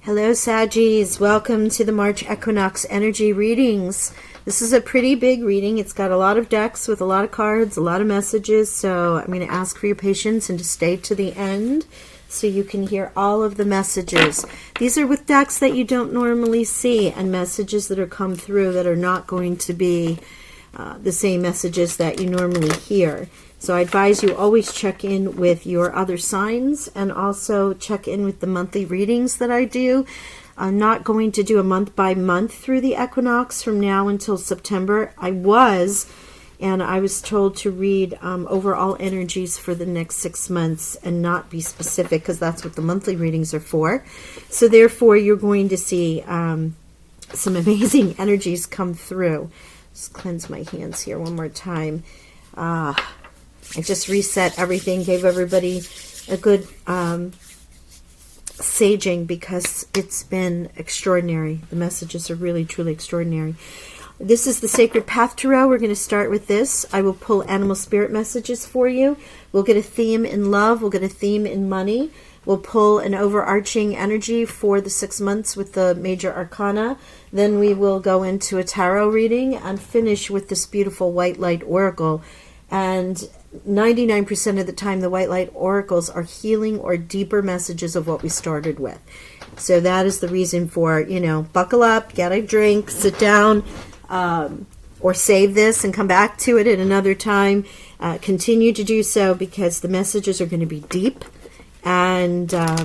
Hello, Saggies. Welcome to the March Equinox energy readings. This is a pretty big reading. It's got a lot of decks with a lot of cards, a lot of messages. So I'm going to ask for your patience and to stay to the end so you can hear all of the messages. These are with decks that you don't normally see and messages that are come through that are not going to be the same messages that you normally hear. So I advise you always check in with your other signs and also check in with the monthly readings that I do. I'm not going to do a month by month through the equinox from now until September. I was told to read overall energies for the next 6 months and not be specific because that's what the monthly readings are for. So therefore you're going to see some amazing energies come through. Just cleanse my hands here one more time. I just reset everything, gave everybody a good saging because it's been extraordinary. The messages are really, truly extraordinary. This is the Sacred Path Tarot. We're going to start with this. I will pull animal spirit messages for you. We'll get a theme in love. We'll get a theme in money. We'll pull an overarching energy for the 6 months with the major arcana. Then we will go into a tarot reading and finish with this beautiful white light oracle. And 99% of the time, the white light oracles are healing or deeper messages of what we started with. So that is the reason for, buckle up, get a drink, sit down, or save this and come back to it at another time. Continue to do so because the messages are going to be deep. And I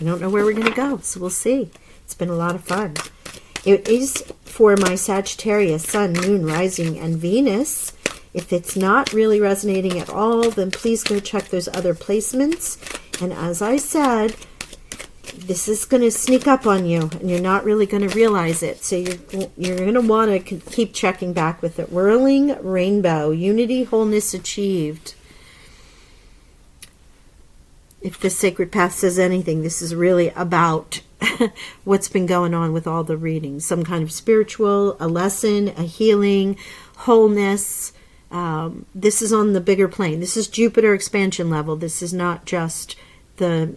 don't know where we're going to go, so we'll see. It's been a lot of fun. It is for my Sagittarius, Sun, Moon, Rising, and Venus. If it's not really resonating at all, then please go check those other placements. And as I said, this is going to sneak up on you, and you're not really going to realize it. So you're going to want to keep checking back with it. Whirling Rainbow, Unity, Wholeness Achieved. If the Sacred Path says anything, this is really about what's been going on with all the readings. Some kind of spiritual, a lesson, a healing, wholeness. This is on the bigger plane. This is Jupiter expansion level. This is not just the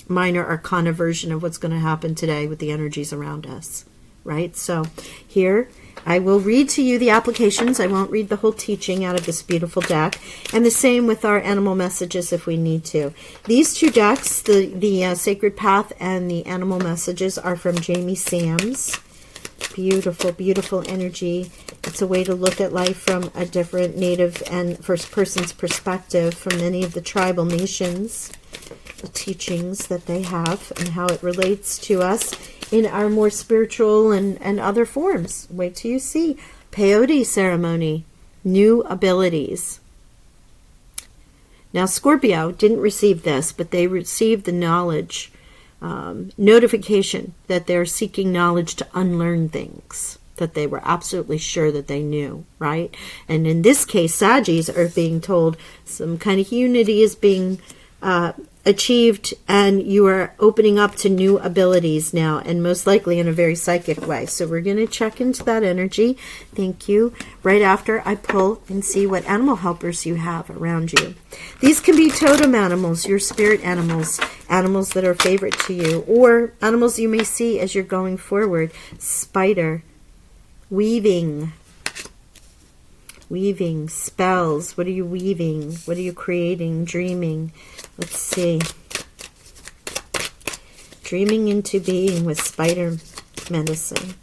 minor arcana version of what's going to happen today with the energies around us, right? So here I will read to you the applications. I won't read the whole teaching out of this beautiful deck. And the same with our animal messages if we need to. These two decks, the Sacred Path and the animal messages, are from Jamie Sams. Beautiful, beautiful energy. It's a way to look at life from a different native and first person's perspective from many of the tribal nations, the teachings that they have and how it relates to us in our more spiritual and other forms. Wait till you see. Peyote ceremony, new abilities. Now Scorpio didn't receive this, but they received the knowledge, notification that they're seeking knowledge to unlearn things that they were absolutely sure that they knew, right? And in this case, Saggies are being told some kind of unity is being achieved, and you are opening up to new abilities now, and most likely in a very psychic way. So we're going to check into that energy. Thank you. Right after I pull and see what animal helpers you have around you. These can be totem animals, your spirit animals, animals that are favorite to you, or animals you may see as you're going forward. Spider, weaving, spells. What are you weaving? What are you creating? Dreaming. Let's see. Dreaming into being with spider medicine.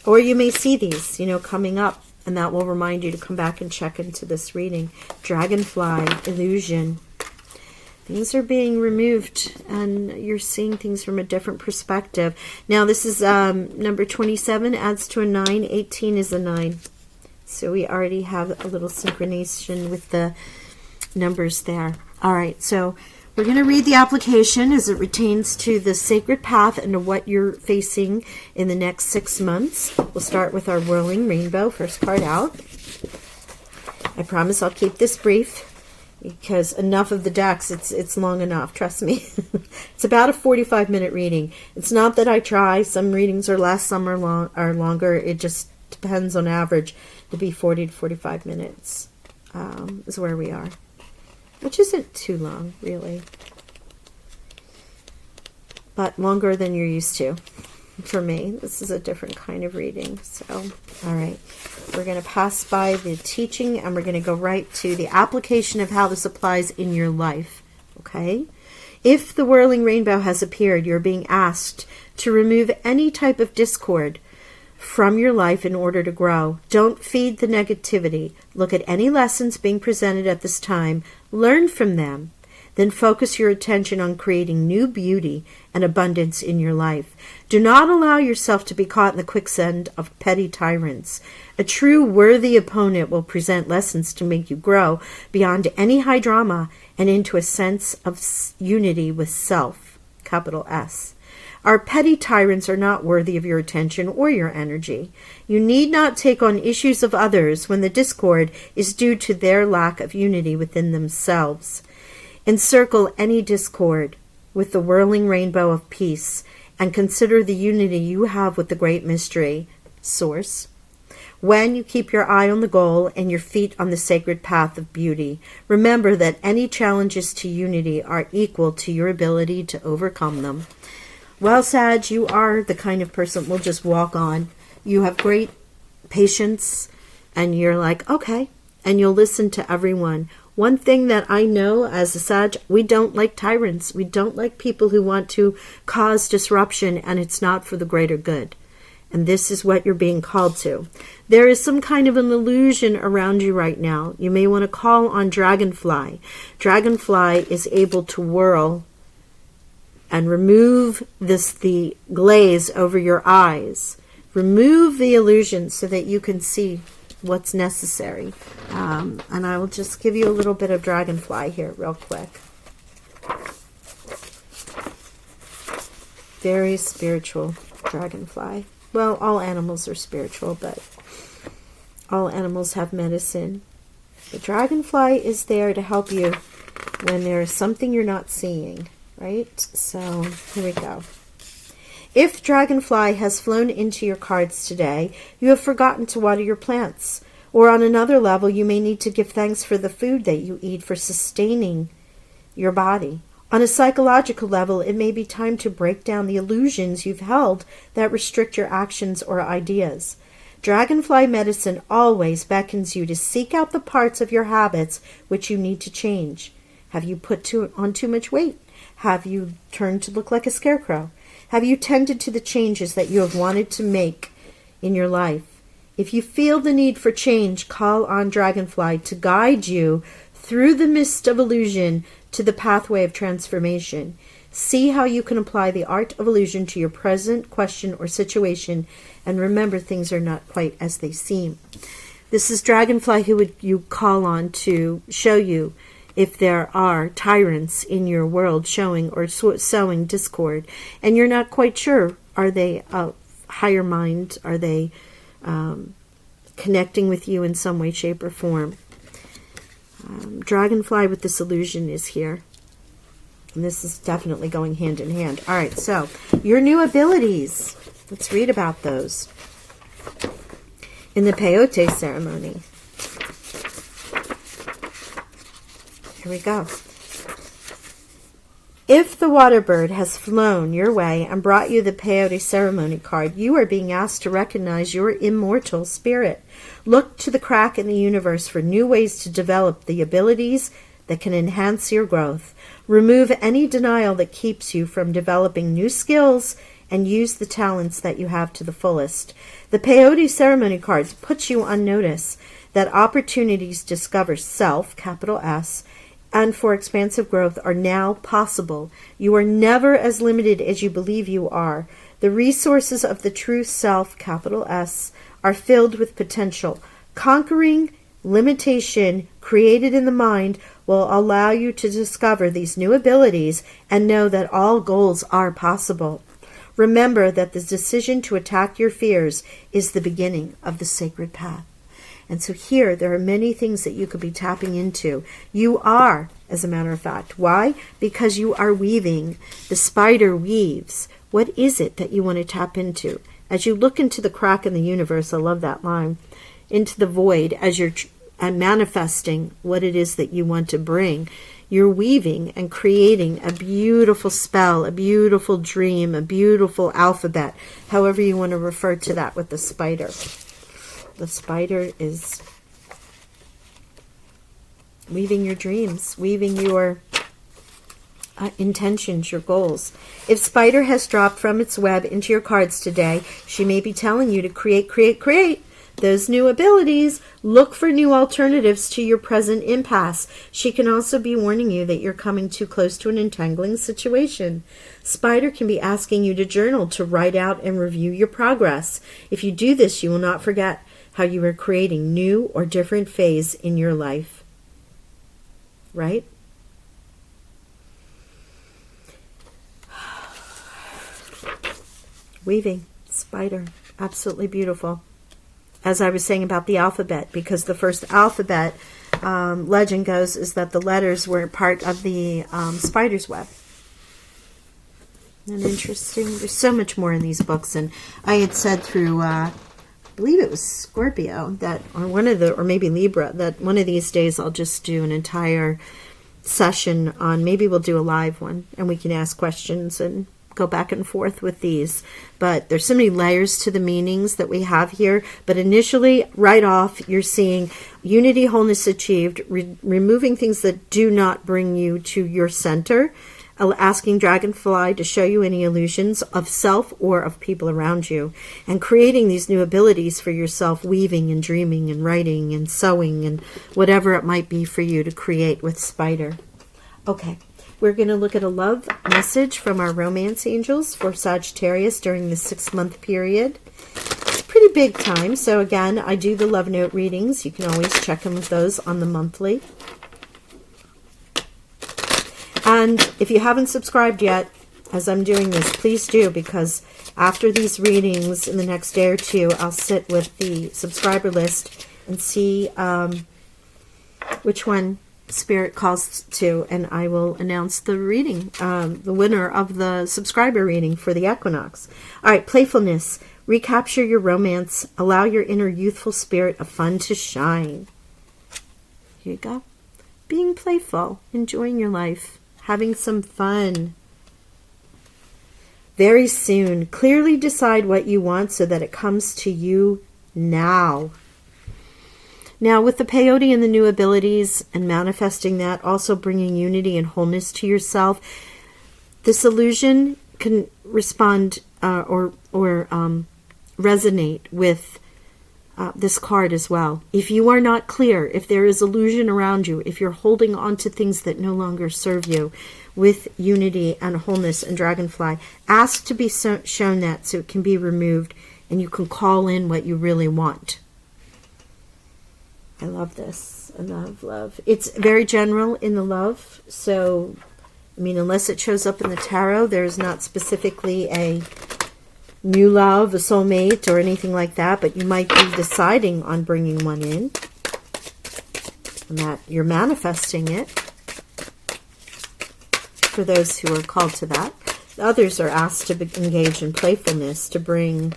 Or you may see these, coming up, and that will remind you to come back and check into this reading. Dragonfly, illusion. Things are being removed, and you're seeing things from a different perspective. Now, this is number 27, adds to a 9. 18 is a 9. So we already have a little synchronization with the numbers there. All right, so we're going to read the application as it pertains to the Sacred Path and to what you're facing in the next 6 months. We'll start with our Whirling Rainbow, first card out. I promise I'll keep this brief because enough of the decks, it's long enough, trust me. It's about a 45-minute reading. It's not that I try. Some readings are less, some are longer. It just depends on average to be 40 to 45 minutes is where we are, which isn't too long, really. but longer than you're used to. For me, this is a different kind of reading. So, all right, we're going to pass by the teaching and we're going to go right to the application of how this applies in your life. Okay? If the whirling rainbow has appeared, you're being asked to remove any type of discord from your life in order to grow. Don't feed the negativity. Look at any lessons being presented at this time. Learn from them. Then focus your attention on creating new beauty and abundance in your life. Do not allow yourself to be caught in the quicksand of petty tyrants. A true worthy opponent will present lessons to make you grow beyond any high drama and into a sense of unity with self, capital S. Our petty tyrants are not worthy of your attention or your energy. You need not take on issues of others when the discord is due to their lack of unity within themselves. Encircle any discord with the whirling rainbow of peace and consider the unity you have with the great mystery, Source. When you keep your eye on the goal and your feet on the sacred path of beauty, remember that any challenges to unity are equal to your ability to overcome them. Well, Sag, you are the kind of person we'll just walk on. You have great patience and you're like, okay, and you'll listen to everyone. One thing that I know as a Sag, we don't like tyrants. We don't like people who want to cause disruption, and it's not for the greater good. And this is what you're being called to. There is some kind of an illusion around you right now. You may want to call on Dragonfly. Dragonfly is able to whirl and remove the glaze over your eyes. Remove the illusion so that you can see what's necessary. And I will just give you a little bit of Dragonfly here real quick. Very spiritual Dragonfly. Well, all animals are spiritual, but all animals have medicine. The Dragonfly is there to help you when there is something you're not seeing, right? So here we go. If Dragonfly has flown into your cards today, you have forgotten to water your plants. Or on another level, you may need to give thanks for the food that you eat for sustaining your body. On a psychological level, it may be time to break down the illusions you've held that restrict your actions or ideas. Dragonfly medicine always beckons you to seek out the parts of your habits which you need to change. Have you put on too much weight? Have you turned to look like a scarecrow? Have you tended to the changes that you have wanted to make in your life? If you feel the need for change, call on Dragonfly to guide you through the mist of illusion to the pathway of transformation. See how you can apply the art of illusion to your present question or situation, and remember things are not quite as they seem. This is Dragonfly who you call on to show you if there are tyrants in your world showing or sowing discord, and you're not quite sure, are they a higher mind? Are they connecting with you in some way, shape, or form? Dragonfly with this illusion is here. And this is definitely going hand in hand. All right, so your new abilities. Let's read about those. In the peyote ceremony. Here we go. If the water bird has flown your way and brought you the peyote ceremony card, you are being asked to recognize your immortal spirit. Look to the crack in the universe for new ways to develop the abilities that can enhance your growth. Remove any denial that keeps you from developing new skills and use the talents that you have to the fullest. The peyote ceremony cards put you on notice that opportunities to discover self, capital S, and for expansive growth are now possible. You are never as limited as you believe you are. The resources of the true self, capital S, are filled with potential. Conquering limitation created in the mind will allow you to discover these new abilities and know that all goals are possible. Remember that the decision to attack your fears is the beginning of the sacred path. And so here, there are many things that you could be tapping into. You are, as a matter of fact. Why? Because you are weaving. The spider weaves. What is it that you want to tap into? As you look into the crack in the universe, I love that line, into the void, as you're manifesting what it is that you want to bring, You're weaving and creating a beautiful spell, a beautiful dream, a beautiful alphabet, however you want to refer to that with the spider. The spider is weaving your dreams, weaving your intentions, your goals. If Spider has dropped from its web into your cards today, she may be telling you to create those new abilities. Look for new alternatives to your present impasse. She can also be warning you that you're coming too close to an entangling situation. Spider can be asking you to journal, to write out and review your progress. If you do this, you will not forget how you are creating new or different phase in your life. Right? Weaving, spider, absolutely beautiful. As I was saying about the alphabet, because the first alphabet, legend goes, is that the letters were part of the spider's web. And interesting. There's so much more in these books. And I had said through, I believe it was Scorpio, that, or maybe Libra, that one of these days I'll just do an entire session on, maybe we'll do a live one, and we can ask questions and go back and forth with these. But there's so many layers to the meanings that we have here. But initially, right off, you're seeing unity, wholeness achieved, removing things that do not bring you to your center, asking Dragonfly to show you any illusions of self or of people around you, and creating these new abilities for yourself, weaving and dreaming and writing and sewing and whatever it might be for you to create with Spider. Okay. We're going to look at a love message from our romance angels for Sagittarius during the 6-month period. It's pretty big time. So again, I do the love note readings. You can always check in with those on the monthly. And if you haven't subscribed yet, as I'm doing this, please do, because after these readings in the next day or two, I'll sit with the subscriber list and see which one Spirit calls to, and I will announce the reading, the winner of the subscriber reading for the equinox. All right, playfulness. Recapture your romance. Allow your inner youthful spirit of fun to shine. Here you go. Being playful, enjoying your life, having some fun. Very soon, clearly decide what you want so that it comes to you now. Now, with the peyote and the new abilities and manifesting that, also bringing unity and wholeness to yourself, this illusion can respond or resonate with this card as well. If you are not clear, if there is illusion around you, if you're holding on to things that no longer serve you, with unity and wholeness and Dragonfly, ask to be shown that so it can be removed and you can call in what you really want. I love this. I love. It's very general in the love. So, I mean, unless it shows up in the tarot, there's not specifically a new love, a soulmate, or anything like that. But you might be deciding on bringing one in. And that you're manifesting it. For those who are called to that. Others are asked to engage in playfulness, to bring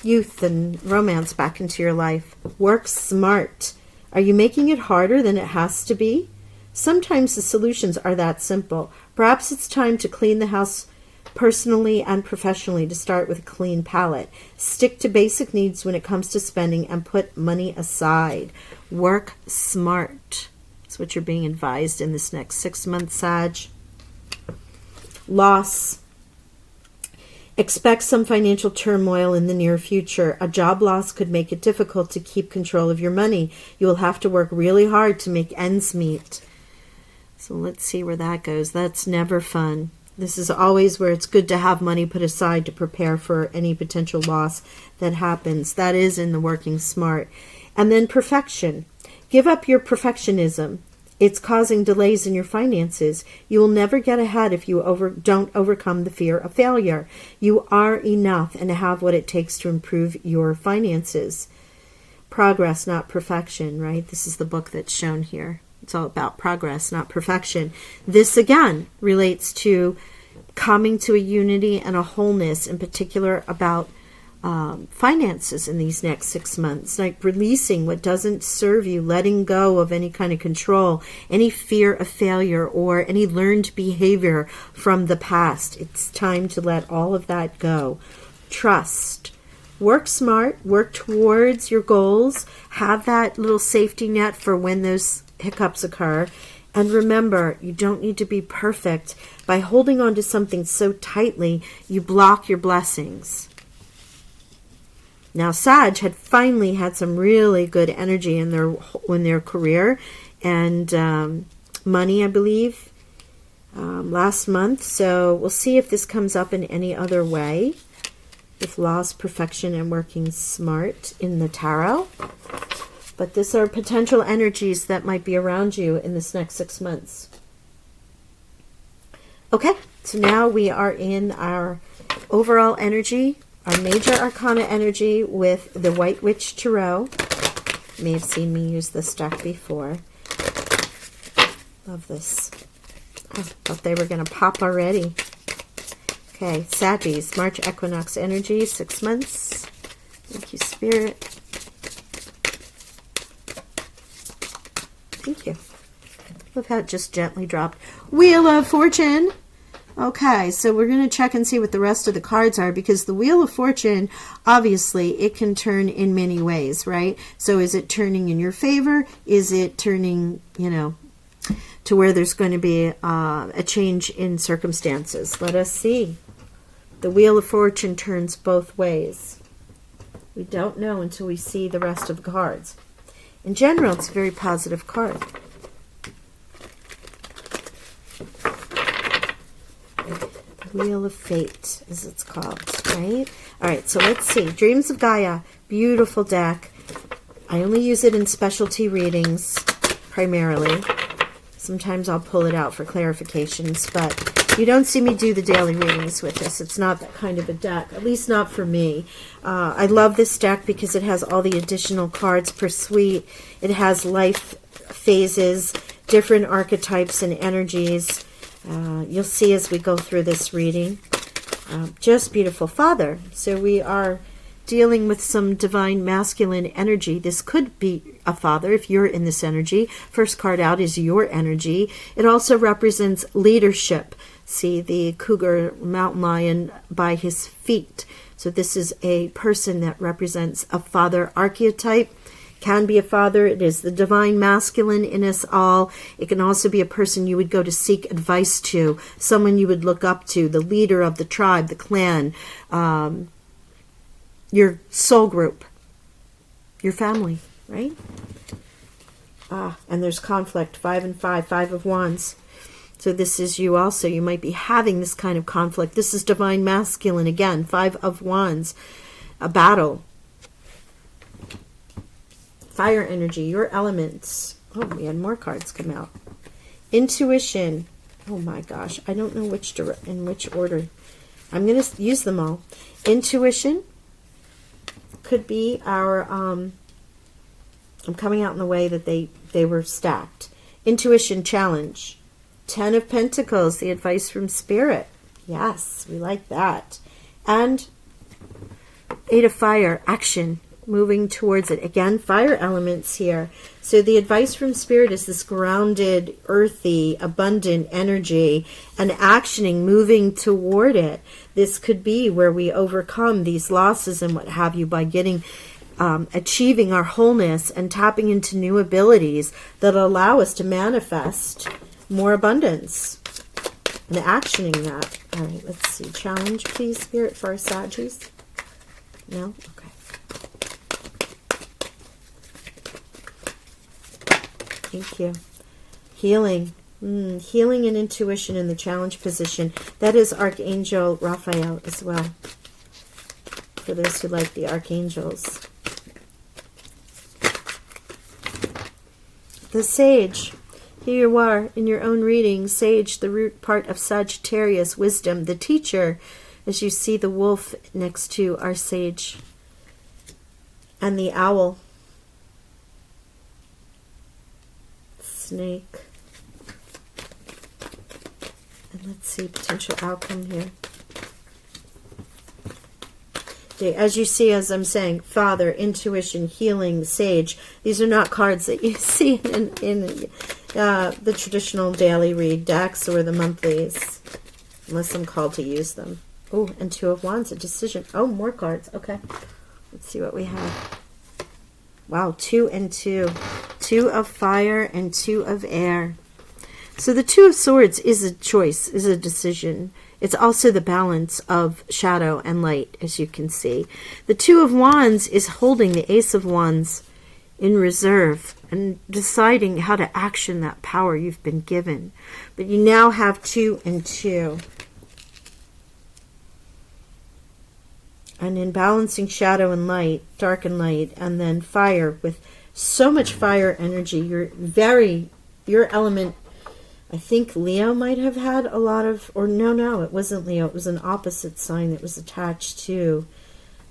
youth and romance back into your life. Work smart. Are you making it harder than it has to be? Sometimes the solutions are that simple. Perhaps it's time to clean the house personally and professionally, to start with a clean palette. Stick to basic needs when it comes to spending and put money aside. Work smart. That's what you're being advised in this next 6 months, Sag. Loss. Expect some financial turmoil in the near future. A job loss could make it difficult to keep control of your money. You will have to work really hard to make ends meet. So let's see where that goes. That's never fun. This is always where it's good to have money put aside to prepare for any potential loss that happens. That is in the working smart. And then perfection. Give up your perfectionism. It's causing delays in your finances. You will never get ahead if you don't overcome the fear of failure. You are enough and have what it takes to improve your finances. Progress, not perfection, right? This is the book that's shown here. It's all about progress, not perfection. This, again, relates to coming to a unity and a wholeness, in particular about finances in these next 6 months, like releasing what doesn't serve you, letting go of any kind of control, any fear of failure, or any learned behavior from the past. It's time to let all of that go. Trust. Work smart, work towards your goals, have that little safety net for when those hiccups occur. And remember, you don't need to be perfect. By holding on to something so tightly, you block your blessings. Now, Sag had finally had some really good energy in their career and money, I believe, last month. So we'll see if this comes up in any other way with loss, perfection, and working smart in the tarot. But these are potential energies that might be around you in this next 6 months. Okay, so now we are in our overall energy, our major arcana energy with the White Witch Tarot. You may have seen me use this deck before. Love this. I thought they were going to pop already. Okay, Saggies, March Equinox energy, 6 months. Thank you, Spirit. Thank you. Look how it just gently dropped. Wheel of Fortune. Okay, so we're going to check and see what the rest of the cards are, because the Wheel of Fortune, obviously, it can turn in many ways, right? So is it turning in your favor? Is it turning, to where there's going to be a change in circumstances? Let us see. The Wheel of Fortune turns both ways. We don't know until we see the rest of the cards. In general, it's a very positive card. Wheel of Fate, as it's called, right? All right, so let's see. Dreams of Gaia, beautiful deck. I only use it in specialty readings, primarily. Sometimes I'll pull it out for clarifications, but you don't see me do the daily readings with this. It's not that kind of a deck, at least not for me. I love this deck because it has all the additional cards per suite. It has life phases, different archetypes and energies. You'll see as we go through this reading. Just beautiful. Father. So we are dealing with some divine masculine energy. This could be a father if you're in this energy. First card out is your energy. It also represents leadership. See the cougar mountain lion by his feet. So this is a person that represents a father archetype. Can be a father. It is the divine masculine in us all. It can also be a person you would go to seek advice to, someone you would look up to, the leader of the tribe, the clan, your soul group, your family, right? And there's conflict, 5 and 5, 5 of Wands. So this is you also. You might be having this kind of conflict. This is divine masculine again, 5 of Wands, a battle. Fire energy, your elements. Oh, we had more cards come out. Intuition. Oh my gosh, I don't know in which order. I'm going to use them all. Intuition could be our, I'm coming out in the way that they were stacked. Intuition challenge. 10 of Pentacles, the advice from Spirit. Yes, we like that. And 8 of Fire, action. Moving towards it. Again, fire elements here. So the advice from Spirit is this grounded, earthy, abundant energy and actioning, moving toward it. This could be where we overcome these losses and what have you by getting, achieving our wholeness and tapping into new abilities that allow us to manifest more abundance and actioning that. All right, let's see. Challenge, please, Spirit, for our Saggies. No? Okay. Thank you. Healing. Healing and intuition in the challenge position. That is Archangel Raphael as well. For those who like the archangels. The Sage. Here you are in your own reading. Sage, the root part of Sagittarius, wisdom, the teacher. As you see the wolf next to our Sage. And the owl. Snake. And let's see, potential outcome here. As you see, as I'm saying, Father, Intuition, Healing, Sage. These are not cards that you see in the traditional daily read decks or the monthlies, unless I'm called to use them. Oh, and Two of Wands, a decision. Oh, more cards. Okay. Let's see what we have. Wow, 2 and 2. 2 of fire and 2 of air. So the Two of Swords is a choice, is a decision. It's also the balance of shadow and light, as you can see. The Two of Wands is holding the Ace of Wands in reserve and deciding how to action that power you've been given. But you now have 2 and 2. And in balancing shadow and light, dark and light, and then fire, with so much fire energy, your element, I think Leo might have had a lot of, or no, it wasn't Leo, it was an opposite sign that was attached to,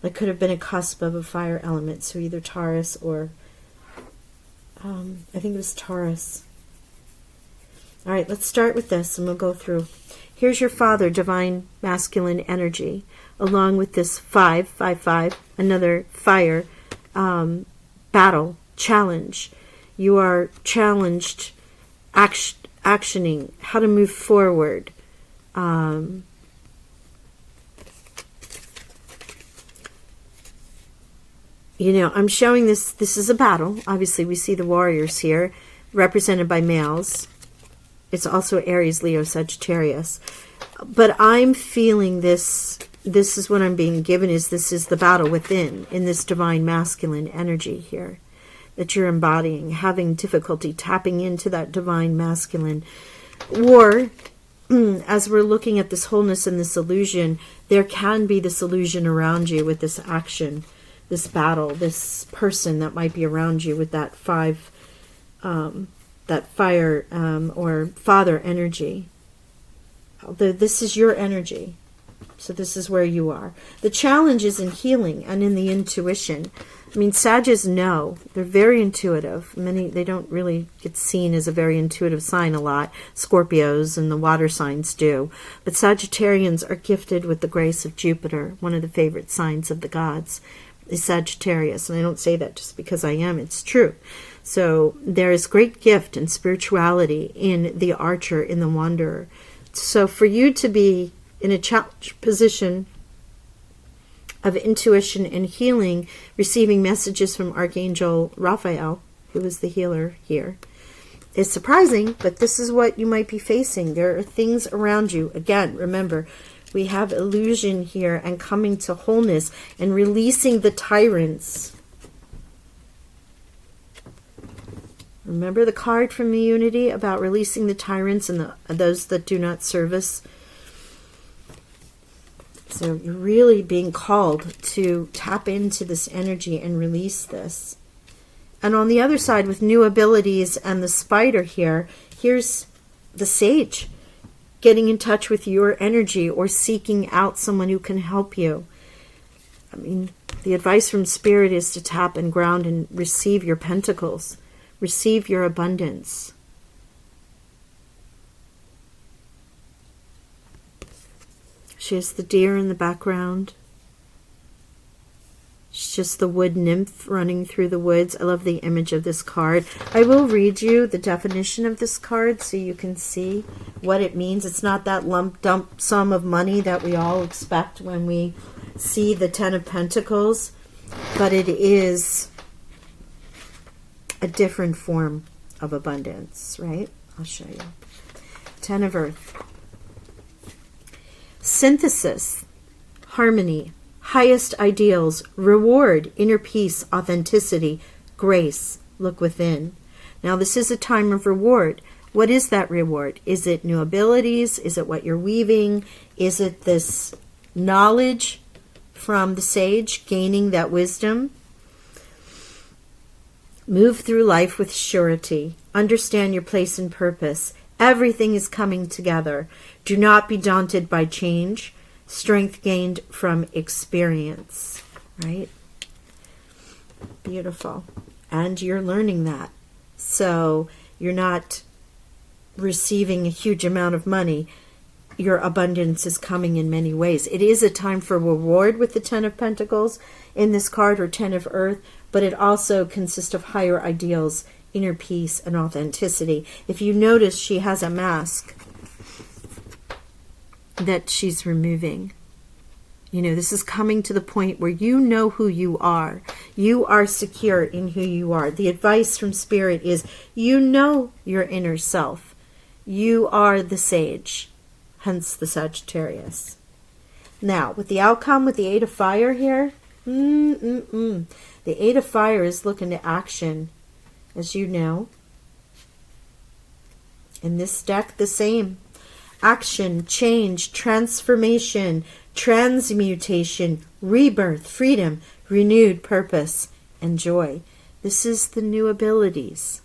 that could have been a cusp of a fire element, so either Taurus or, I think it was Taurus. All right, let's start with this and we'll go through. Here's your Father, divine masculine energy, along with this 5, 5, 5, another fire, battle, challenge. You are challenged, actioning, how to move forward. I'm showing this is a battle. Obviously, we see the warriors here, represented by males. It's also Aries, Leo, Sagittarius. But I'm feeling this is what I'm being given, this is the battle within, in this divine masculine energy here that you're embodying, having difficulty tapping into that divine masculine. Or, as we're looking at this wholeness and this illusion, there can be this illusion around you with this action, this battle, this person that might be around you with that 5, that fire or Father energy. This is your energy. So this is where you are. The challenge is in healing and in the intuition. I mean, Sages know. They're very intuitive. They don't really get seen as a very intuitive sign a lot. Scorpios and the water signs do. But Sagittarians are gifted with the grace of Jupiter. One of the favorite signs of the gods is Sagittarius. And I don't say that just because I am. It's true. So there is great gift and spirituality in the archer, in the wanderer. So for you to be in a challenge position of intuition and healing, receiving messages from Archangel Raphael, who is the healer here, is surprising, but this is what you might be facing. There are things around you. Again, remember, we have illusion here and coming to wholeness and releasing the tyrants. Remember the card from the Unity about releasing the tyrants and those that do not service. So you're really being called to tap into this energy and release this. And on the other side, with new abilities and the spider here, here's the sage getting in touch with your energy or seeking out someone who can help you. I mean, the advice from Spirit is to tap and ground and receive your pentacles. Receive your abundance. She has the deer in the background. It's just the wood nymph running through the woods. I love the image of this card. I will read you the definition of this card so you can see what it means. It's not that lump dump sum of money that we all expect when we see the Ten of Pentacles, but it is a different form of abundance, right? I'll show you. Ten of Earth. Synthesis, harmony, highest ideals, reward, inner peace, authenticity, grace, look within. Now this is a time of reward. What is that reward? Is it new abilities? Is it what you're weaving? Is it this knowledge from the sage, gaining that wisdom? Move through life with surety. Understand your place and purpose. Everything is coming together. Do not be daunted by change. Strength gained from experience. Right? Beautiful. And you're learning that. So you're not receiving a huge amount of money. your abundance is coming in many ways. It is a time for reward with the Ten of Pentacles in this card, or Ten of Earth, but it also consists of higher ideals, inner peace, and authenticity. If you notice, she has a mask that she's removing. You know, this is coming to the point where you know who you are. You are secure in who you are. The advice from Spirit is, you know your inner self. You are the sage, hence the Sagittarius. Now, with the outcome, with the Eight of Fire here, the Eight of Fire is looking to action, as you know. In this deck, the same. Action, change, transformation, transmutation, rebirth, freedom, renewed purpose, and joy. This is the new abilities.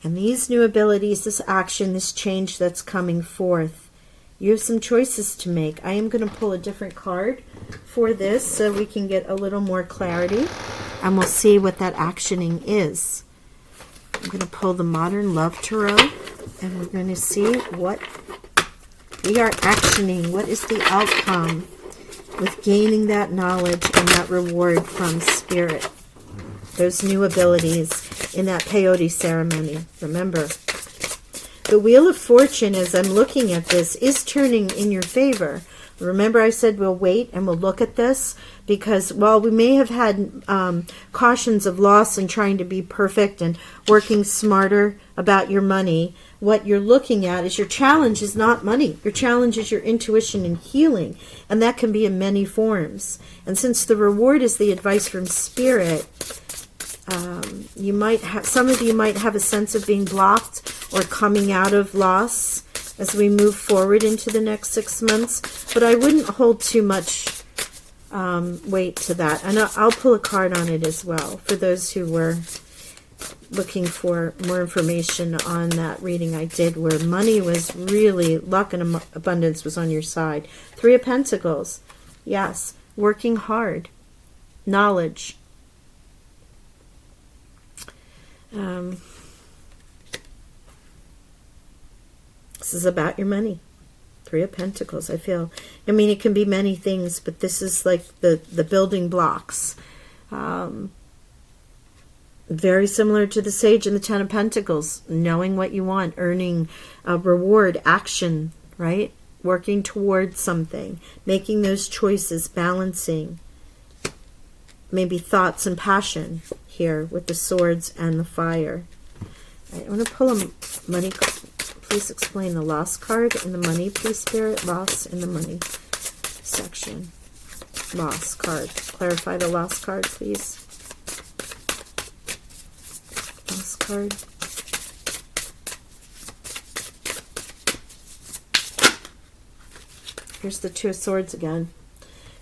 And these new abilities, this action, this change that's coming forth, you have some choices to make. I am going to pull a different card for this so we can get a little more clarity, and we'll see what that actioning is. I'm going to pull the Modern Love Tarot, and we're going to see what we are actioning. What is the outcome with gaining that knowledge and that reward from Spirit? Those new abilities in that peyote ceremony. Remember, the Wheel of Fortune, as I'm looking at this, is turning in your favor. Remember, I said we'll wait and we'll look at this, because while we may have had cautions of loss and trying to be perfect and working smarter about your money, what you're looking at is your challenge is not money. Your challenge is your intuition and healing, and that can be in many forms. And since the reward is the advice from Spirit, you might have, some of you might have a sense of being blocked or coming out of loss as we move forward into the next 6 months. But I wouldn't hold too much weight to that. And I'll pull a card on it as well for those who were looking for more information on that reading I did, where money was really, luck and abundance was on your side. Three of Pentacles. Yes. Working hard. Knowledge. This is about your money. Three of Pentacles, I feel. I mean, it can be many things, but this is like the building blocks. Very similar to the Sage and the Ten of Pentacles. Knowing what you want, earning a reward, action, right? Working towards something, making those choices, balancing. Maybe thoughts and passion here with the swords and the fire. I want to pull a money. Please explain the loss card and the money, please, Spirit. Loss in the money section. Loss card. Clarify the loss card, please. Loss card. Here's the Two of Swords again.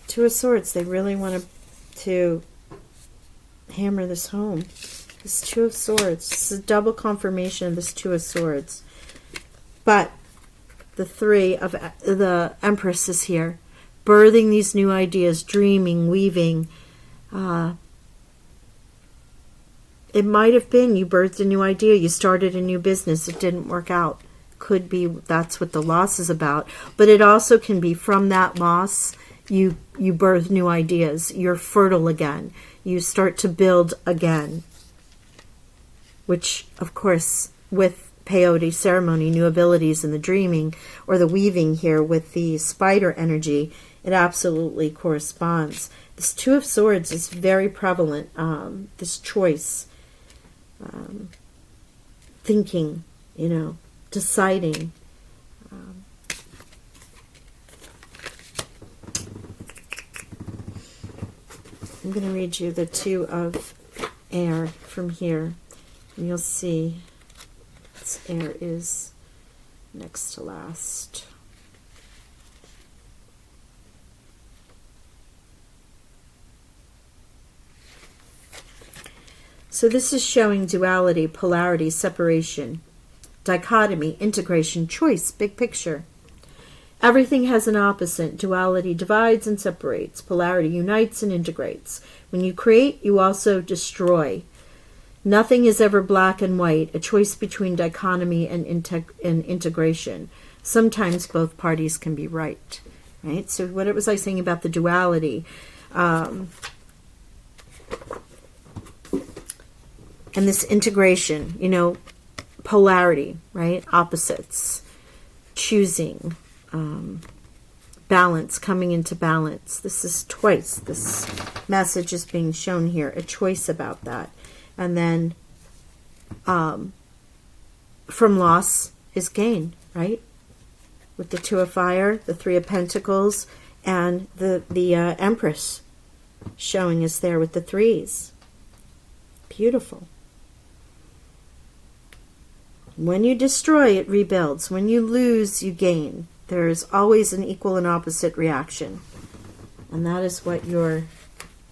Two of Swords. They really want to hammer this home. This Two of Swords. This is a double confirmation of this Two of Swords. But the Three of the Empress is here. Birthing these new ideas, dreaming, weaving. It might have been you birthed a new idea. You started a new business. It didn't work out. Could be that's what the loss is about. But it also can be from that loss, you birth new ideas. You're fertile again. You start to build again. Which, of course, with peyote ceremony, new abilities in the dreaming or the weaving here with the spider energy, it absolutely corresponds. This Two of Swords is very prevalent. This choice, thinking, deciding. I'm going to read you the Two of Air from here, and you'll see this air is next to last. So this is showing duality, polarity, separation, dichotomy, integration, choice, big picture. Everything has an opposite. Duality divides and separates. Polarity unites and integrates. When you create, you also destroy. Nothing is ever black and white, a choice between dichotomy and integration. sometimes both parties can be right. Right? So what was I saying about the duality? And this integration, you know, polarity, right? Opposites, choosing, balance, coming into balance. This is twice. This message is being shown here, a choice about that. And then from loss is gain, right? With the Two of Fire, the Three of Pentacles, and the Empress showing us there with the threes. Beautiful. When you destroy, it rebuilds. When you lose, you gain. There is always an equal and opposite reaction. And that is what you're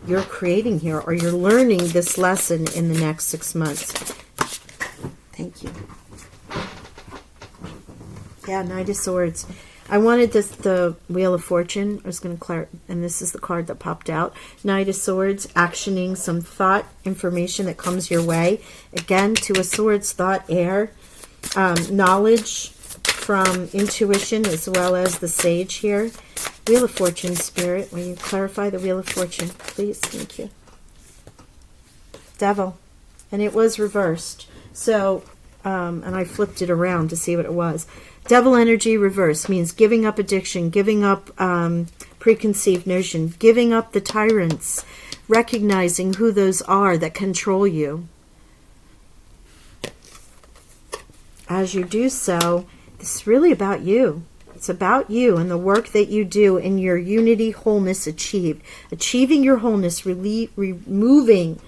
creating here, or you're learning this lesson in the next 6 months. Thank you. Yeah, Knight of Swords. I wanted the Wheel of Fortune. I was going to clarify, and this is the card that popped out. Knight of Swords, actioning some thought, information that comes your way. Again, Two of Swords, thought, air. Knowledge from intuition as well as the Sage here. Wheel of Fortune, Spirit. Will you clarify the Wheel of Fortune, please? Thank you. Devil. And it was reversed. So, and I flipped it around to see what it was. Devil energy reverse means giving up addiction, giving up preconceived notion, giving up the tyrants, recognizing who those are that control you. As you do so, it's really about you. It's about you and the work that you do in your unity, wholeness achieved. Achieving your wholeness, removing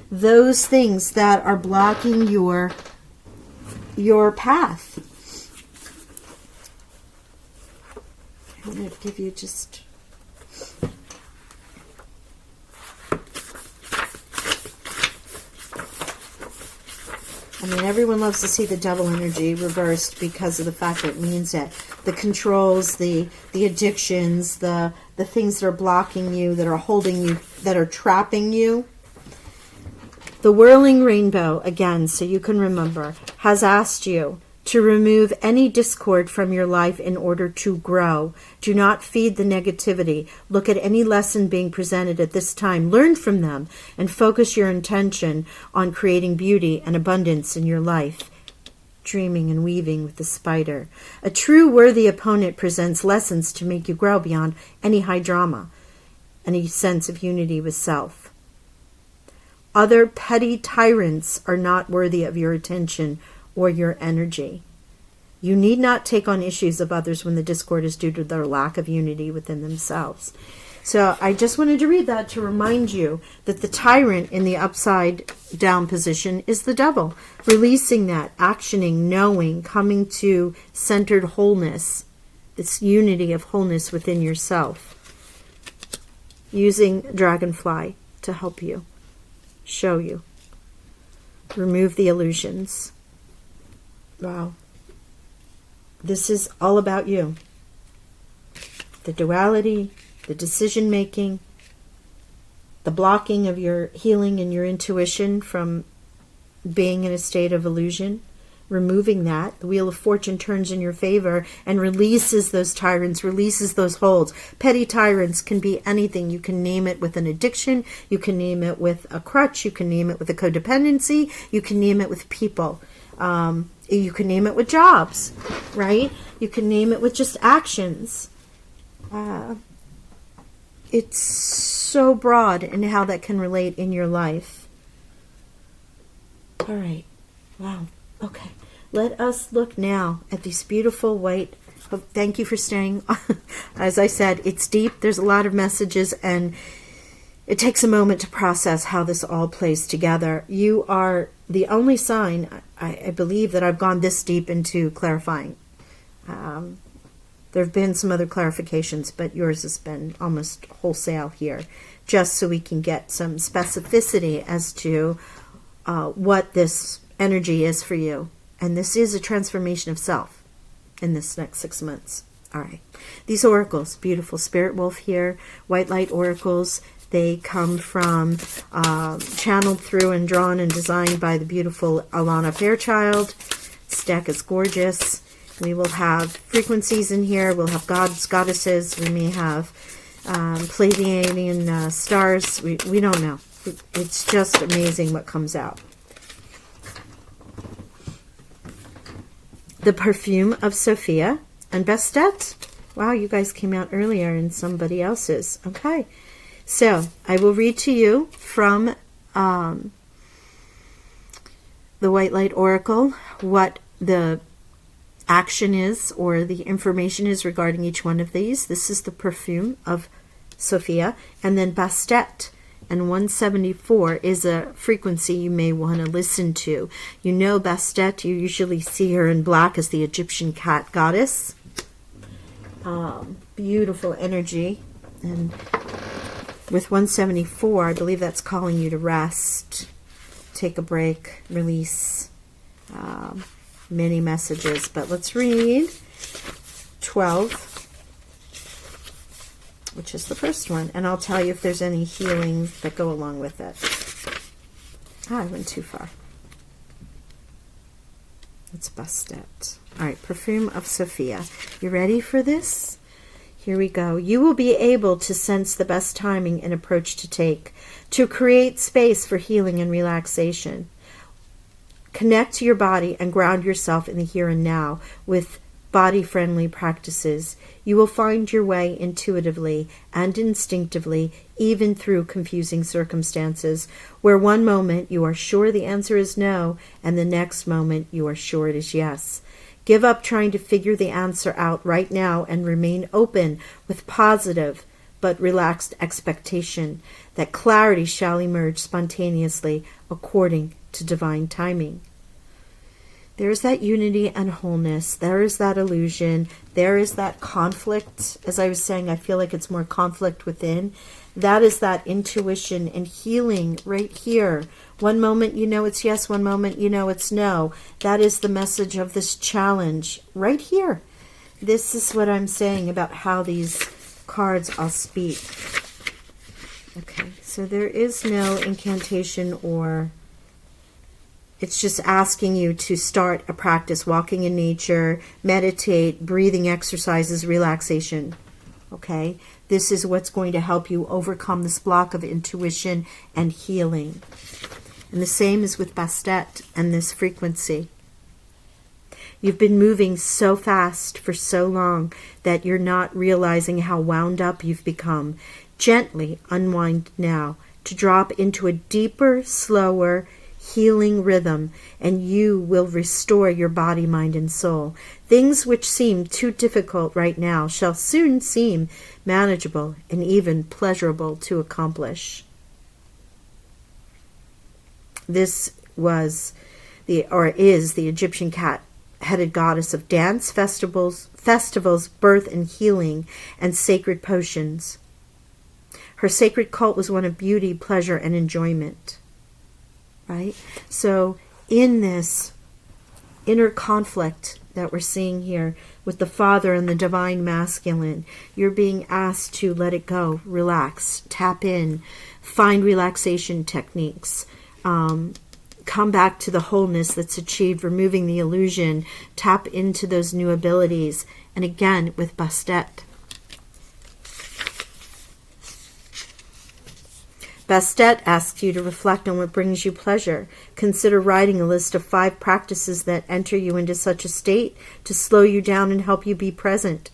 those things that are blocking your path. I'm going to give you just... I mean, everyone loves to see the devil energy reversed because of the fact that it means that the controls, the addictions, the things that are blocking you, that are holding you, that are trapping you. The whirling rainbow, again, so you can remember, has asked you to remove any discord from your life in order to grow. Do not feed the negativity. Look at any lesson being presented at this time. Learn from them and focus your intention on creating beauty and abundance in your life. Dreaming and weaving with the spider. A true worthy opponent presents lessons to make you grow beyond any high drama, any sense of unity with self. Other petty tyrants are not worthy of your attention or your energy. You need not take on issues of others when the discord is due to their lack of unity within themselves. So I just wanted to read that to remind you that the tyrant in the upside down position is the devil. Releasing that, actioning, knowing, coming to centered wholeness, this unity of wholeness within yourself. Using Dragonfly to help you, show you. Remove the illusions. Wow. This is all about you. The duality, the decision making, the blocking of your healing and your intuition from being in a state of illusion. Removing that. The Wheel of Fortune turns in your favor and releases those tyrants, releases those holds. Petty tyrants can be anything. You can name it with an addiction. You can name it with a crutch. You can name it with a codependency. You can name it with people. You can name it with jobs, right? You can name it with just actions. It's so broad in how that can relate in your life. All right. Wow. Okay. Let us look now at these beautiful white. Oh, thank you for staying. As I said, it's deep. There's a lot of messages, and it takes a moment to process how this all plays together. You are the only sign, I believe, that I've gone this deep into clarifying. There have been some other clarifications, but yours has been almost wholesale here, just so we can get some specificity as to what this energy is for you. And this is a transformation of self in this next 6 months. All right. These oracles, beautiful Spirit Wolf here, white light oracles. They come from, channeled through and drawn and designed by the beautiful Alana Fairchild. This deck is gorgeous. We will have frequencies in here. We'll have gods, goddesses. We may have Pleiadian stars. We don't know. It's just amazing what comes out. The perfume of Sophia and Bastet. Wow, you guys came out earlier in somebody else's. Okay. So, I will read to you from the White Light Oracle what the action is or the information is regarding each one of these. This is the perfume of Sophia. And then Bastet. And 174 is a frequency you may want to listen to. You know Bastet, you usually see her in black as the Egyptian cat goddess. Beautiful energy. And with 174, I believe that's calling you to rest, take a break, release, many messages. But let's read 12. Which is the first one. And I'll tell you if there's any healings that go along with it. I went too far. It's Bastet. All right, perfume of Sophia. You ready for this? Here we go. You will be able to sense the best timing and approach to take, to create space for healing and relaxation. Connect to your body and ground yourself in the here and now with body-friendly practices. You will find your way intuitively and instinctively, even through confusing circumstances, where one moment you are sure the answer is no, and the next moment you are sure it is yes. Give up trying to figure the answer out right now and remain open with positive but relaxed expectation that clarity shall emerge spontaneously according to divine timing. There is that unity and wholeness. There is that illusion. There is that conflict. As I was saying, I feel like it's more conflict within. That is that intuition and healing right here. One moment you know it's yes, one moment you know it's no. That is the message of this challenge right here. This is what I'm saying about how these cards all speak. Okay, so there is no incantation or... It's just asking you to start a practice, walking in nature, meditate, breathing exercises, relaxation. Okay? This is what's going to help you overcome this block of intuition and healing. And the same is with Bastet and this frequency. You've been moving so fast for so long that you're not realizing how wound up you've become. Gently unwind now to drop into a deeper, slower, healing rhythm, and you will restore your body, mind, and soul. Things which seem too difficult right now shall soon seem manageable and even pleasurable to accomplish. This was is the Egyptian cat-headed goddess of dance, festivals, birth and healing, and sacred potions. Her sacred cult was one of beauty, pleasure, and enjoyment. Right? So in this inner conflict that we're seeing here with the Father and the Divine Masculine, you're being asked to let it go, relax, tap in, find relaxation techniques, come back to the wholeness that's achieved, removing the illusion, tap into those new abilities. And again, with Bastet. Bastet asks you to reflect on what brings you pleasure. Consider writing a list of 5 practices that enter you into such a state to slow you down and help you be present.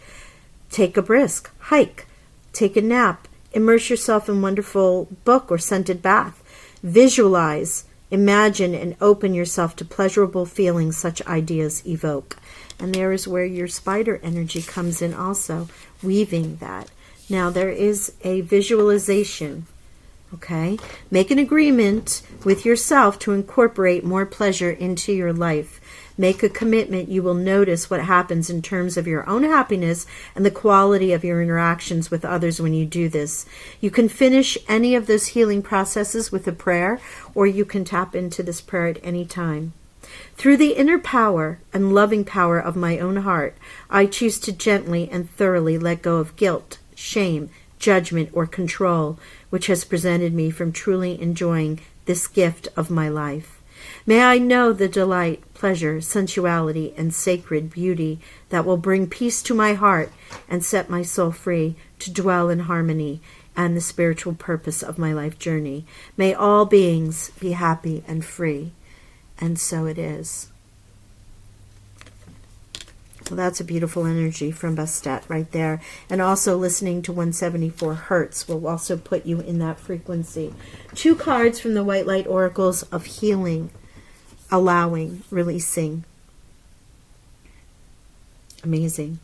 Take a brisk, hike, take a nap, immerse yourself in a wonderful book or scented bath. Visualize, imagine, and open yourself to pleasurable feelings such ideas evoke. And there is where your spider energy comes in also, weaving that. Now there is a visualization. Okay, make an agreement with yourself to incorporate more pleasure into your life. Make a commitment. You will notice what happens in terms of your own happiness and the quality of your interactions with others when you do this. You can finish any of those healing processes with a prayer, or you can tap into this prayer at any time. Through the inner power and loving power of my own heart, I choose to gently and thoroughly let go of guilt, shame, judgment, or control, which has prevented me from truly enjoying this gift of my life. May I know the delight, pleasure, sensuality, and sacred beauty that will bring peace to my heart and set my soul free to dwell in harmony and the spiritual purpose of my life journey. May all beings be happy and free. And so it is. Well, that's a beautiful energy from Bastet right there. And also listening to 174 hertz will also put you in that frequency. 2 cards from the White Light Oracles of healing, allowing, releasing. Amazing.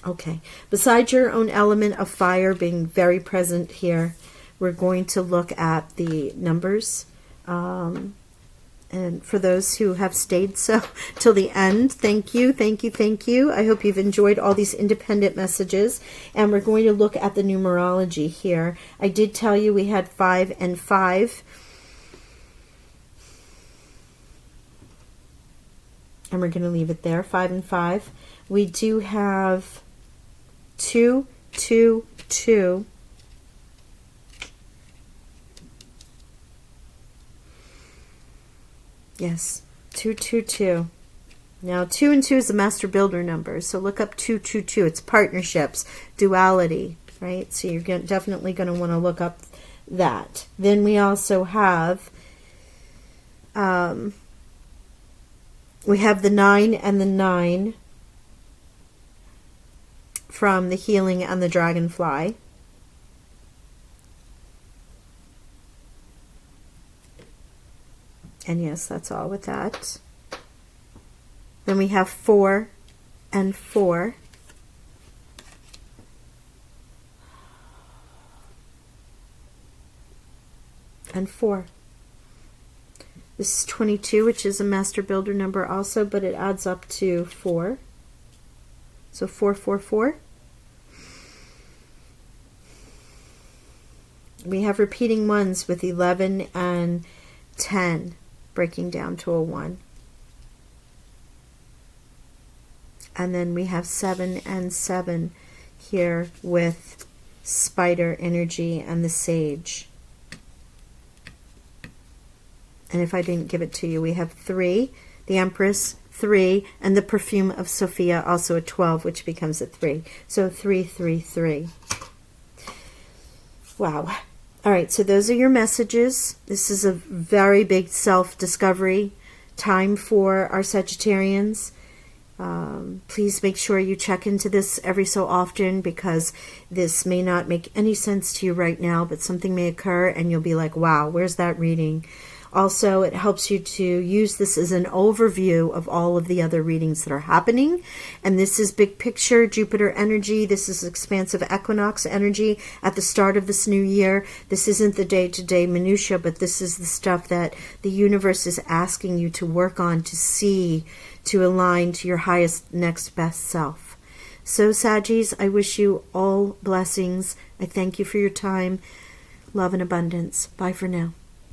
Okay. Besides your own element of fire being very present here, we're going to look at the numbers. And for those who have stayed so till the end, thank you, thank you, thank you. I hope you've enjoyed all these independent messages. And we're going to look at the numerology here. I did tell you we had 5 and 5. And we're going to leave it there, 5 and 5. We do have 2, 2, 2. Yes, 222. Now, 2 and 2 is a master builder number, so look up 222. It's partnerships, duality, right? So you're definitely going to want to look up that. Then we also have, we have the 9 and the 9 from the healing and the dragonfly. And yes, that's all with that. Then we have 4 and 4. And 4. This is 22, which is a master builder number also, but it adds up to 4. So 4, 4, 4. We have repeating ones with 11 and 10. Breaking down to a 1. And then we have 7 and 7 here with spider energy and the sage. And if I didn't give it to you, we have 3, the Empress, 3, and the perfume of Sophia, also a 12, which becomes a 3. So 3, 3, 3. Wow. All right, so those are your messages. This is a very big self-discovery time for our Sagittarians. Please make sure you check into this every so often, because this may not make any sense to you right now, but something may occur and you'll be like, wow, where's that reading? Also, it helps you to use this as an overview of all of the other readings that are happening. And this is big picture Jupiter energy. This is expansive equinox energy at the start of this new year. This isn't the day-to-day minutia, but this is the stuff that the universe is asking you to work on, to see, to align to your highest, next best self. So, Saggies, I wish you all blessings. I thank you for your time. Love and abundance. Bye for now.